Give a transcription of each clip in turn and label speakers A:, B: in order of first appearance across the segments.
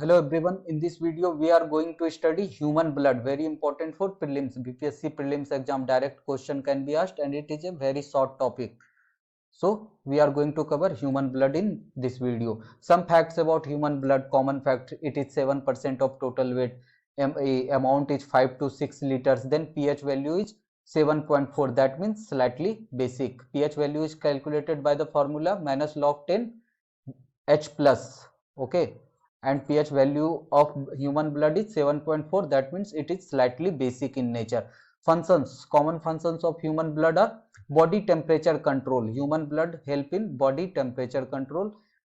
A: Hello everyone. In this video, we are going to study human blood. Very important for prelims. BPSC prelims exam direct question can be asked, and it is a very short topic. So we are going to cover human blood in this video. Some facts about human blood. Common fact: it is 7% of total weight. Amount is 5 to 6 liters. Then pH value is 7.4. That means slightly basic. pH value is calculated by the formula minus log 10 H plus. Okay, and pH value of human blood is 7.4. That means it is slightly basic in nature. Functions: common functions of human blood are body temperature control. Human blood help in body temperature control,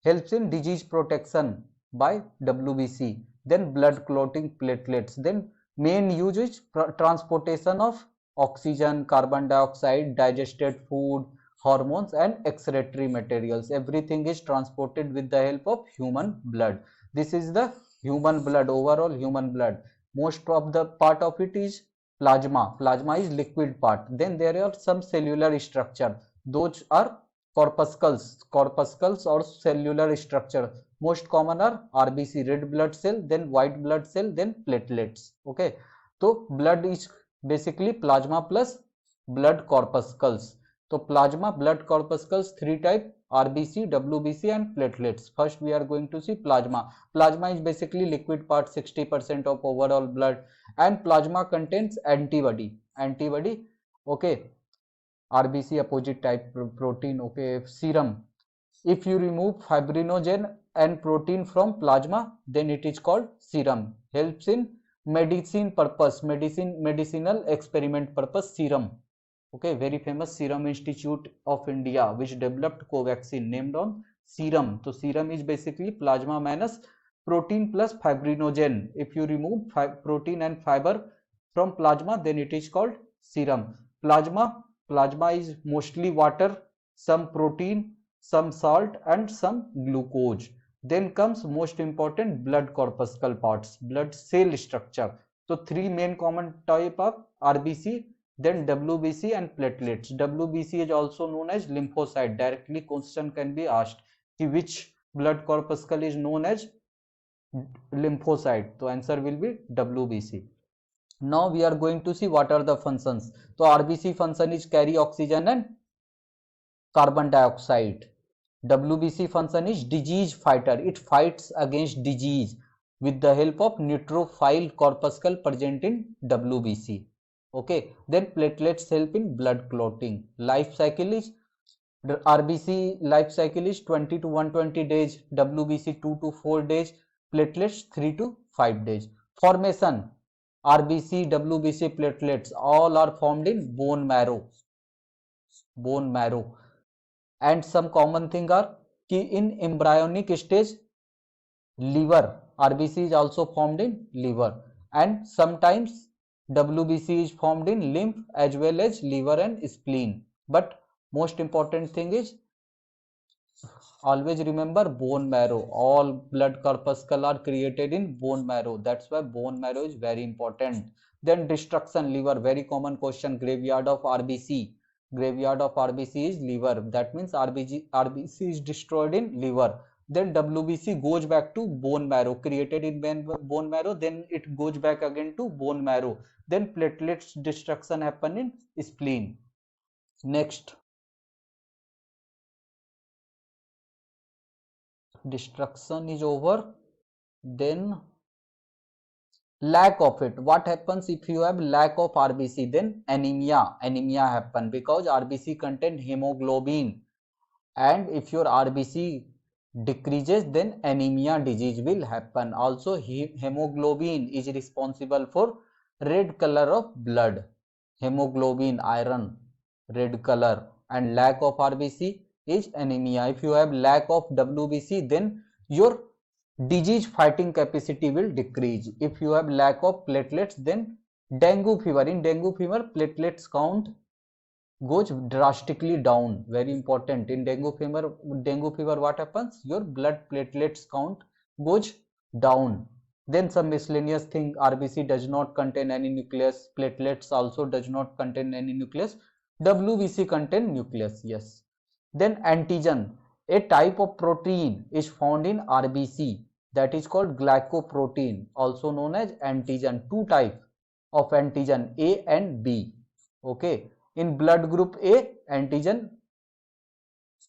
A: helps in disease protection by WBC. Then blood clotting platelets. Then main use is transportation of oxygen, carbon dioxide, digested food, hormones and excretory materials. Everything is transported with the help of human blood. This is the human blood, overall human blood. Most of the part of it is plasma is liquid part. Then there are some cellular structure, those are corpuscles or cellular structure. Most common are RBC, red blood cell, then white blood cell, then platelets. Okay, so blood is basically plasma plus blood corpuscles. So plasma, blood corpuscles, three type: RBC, WBC and platelets. First we are going to see plasma. Plasma is basically liquid part, 60% of overall blood, and plasma contains antibody. Okay, RBC opposite type protein. Okay, serum. If you remove fibrinogen and protein from plasma, then it is called serum. Helps in medicine purpose, medicinal experiment purpose, serum. Okay, very famous Serum Institute of India, which developed Covaxin, named on serum. So serum is basically plasma minus protein plus fibrinogen. If you remove protein and fiber from plasma, then it is called serum. Plasma is mostly water, some protein, some salt and some glucose. Then comes most important blood corpuscle parts, blood cell structure. So three main common type of RBC, then WBC and platelets. WBC is also known as lymphocyte. Directly question can be asked, which blood corpuscle is known as lymphocyte. So answer will be WBC. Now we are going to see what are the functions. So RBC function is carry oxygen and carbon dioxide. WBC function is disease fighter. It fights against disease with the help of neutrophil corpuscle present in WBC. Okay, then platelets help in blood clotting. Life cycle is, the RBC life cycle is 20 to 120 days, WBC 2 to 4 days, platelets 3 to 5 days. Formation: RBC, WBC, platelets all are formed in bone marrow. And some common thing are कि in embryonic stage liver, RBC is also formed in liver, and sometimes WBC is formed in lymph as well as liver and spleen. But most important thing is, always remember bone marrow. All blood corpuscle are created in bone marrow. That's why bone marrow is very important. Then destruction: liver, very common question. Graveyard of RBC. Graveyard of RBC is liver. That means RBC is destroyed in liver. Then WBC goes back to bone marrow, created in bone marrow, then it goes back again to bone marrow. Then platelets destruction happen in spleen. Next, destruction is over. Then lack of it. What happens if you have lack of RBC? Then anemia happen, because RBC contain hemoglobin, and if your RBC decreases, then anemia disease will happen. Also hemoglobin is responsible for red color of blood. Hemoglobin, iron, red color, and lack of RBC is anemia. If you have lack of WBC, then your disease fighting capacity will decrease. If you have lack of platelets, then dengue fever. In dengue fever, platelets count goes drastically down. Very important. In dengue fever, what happens? Your blood platelets count goes down. Then some miscellaneous thing: RBC does not contain any nucleus, platelets also does not contain any nucleus, WBC contain nucleus. Yes. Then antigen, a type of protein is found in RBC. that is called glycoprotein, also known as antigen. Two types of antigen, A and B. Okay, in blood group A, antigen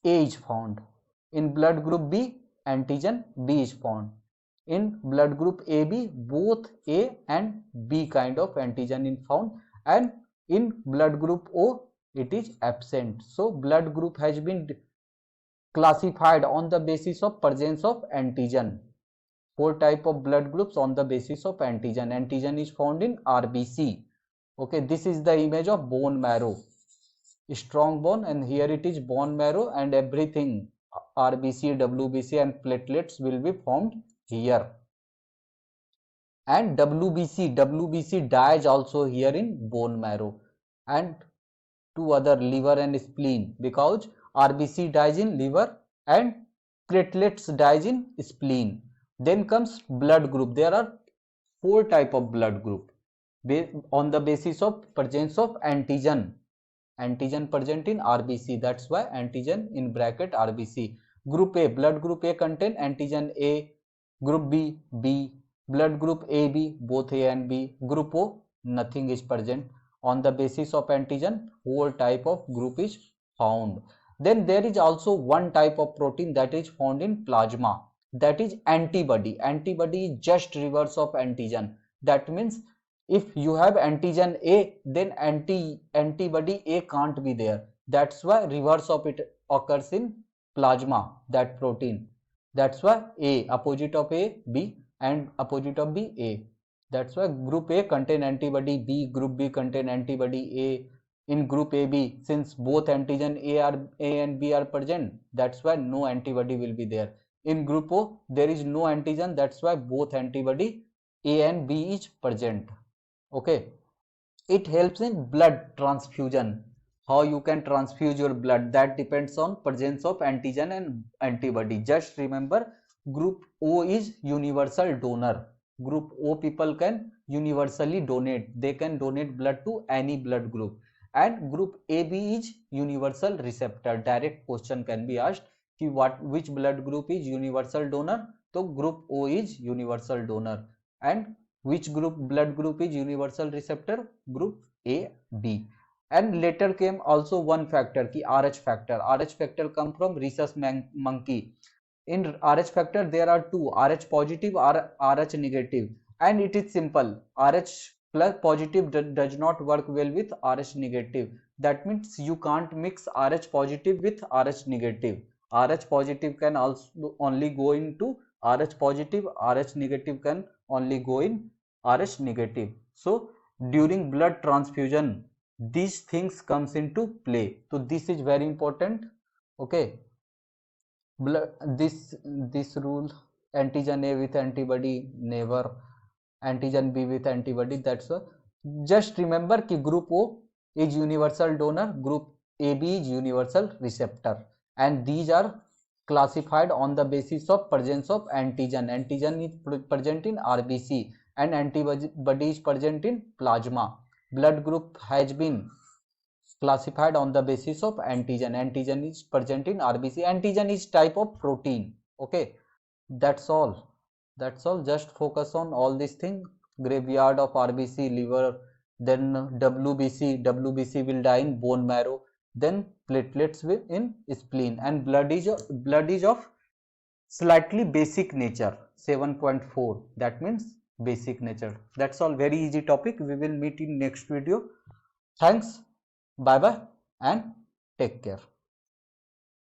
A: A is found. In blood group B, antigen B is found. In blood group AB, both A and B kind of antigen is found, and in blood group O, it is absent. So blood group has been classified on the basis of presence of antigen. Four type of blood groups on the basis of antigen. Antigen is found in RBC. Okay, this is the image of bone marrow, strong bone, and here it is bone marrow, and everything RBC, WBC and platelets will be formed here. And WBC dies also here in bone marrow, and two other, liver and spleen, because RBC dies in liver and platelets dies in spleen. Then comes blood group. There are four type of blood group on the basis of presence of antigen. Antigen present in RBC, that's why antigen in bracket RBC. Group A, blood group A contain antigen A. Group B, B. Blood group AB, both A and B. Group O, nothing is present. On the basis of antigen, whole type of group is found. Then there is also one type of protein that is found in plasma, that is antibody. Antibody is just reverse of antigen. That means if you have antigen A, then antibody A can't be there. That's why reverse of it occurs in plasma, that protein. That's why A, opposite of A, B, and opposite of B, A. That's why group A contain antibody B, group B contain antibody A. In group AB, since both antigen A and B are present, that's why no antibody will be there. In group O, there is no antigen, that's why both antibody A and B is present. Okay, it helps in blood transfusion. How you can transfuse your blood, that depends on presence of antigen and antibody. Just remember, group O is universal donor. Group O people can universally donate. They can donate blood to any blood group. And group AB is universal receptor. Direct question can be asked, which blood group is universal donor? So group O is universal donor. And which blood group is universal receptor? Group A, B. And later came also one factor, ki RH factor. RH factor come from rhesus monkey. In RH factor there are two, RH positive or RH negative, and it is simple. RH plus positive does not work well with RH negative. That means you can't mix RH positive with RH negative. RH positive can also only go into RH positive, RH negative can only go in RH negative. So during blood transfusion, these things comes into play. So this is very important. Okay, this rule, antigen A with antibody, never. Antigen B with antibody, that's a. Just remember ki group O is universal donor, group AB is universal receptor, and these are classified on the basis of presence of antigen. Antigen is present in RBC and antibody is present in plasma. Blood group has been classified on the basis of antigen. Antigen is present in RBC. Antigen is type of protein. Okay, that's all. That's all. Just focus on all these things. Graveyard of RBC, liver, then WBC will die in bone marrow, then platelets will in spleen, and blood is of slightly basic nature, 7.4. That means basic nature. That's all. Very easy topic. We will meet in next video. Thanks. Bye bye and take care.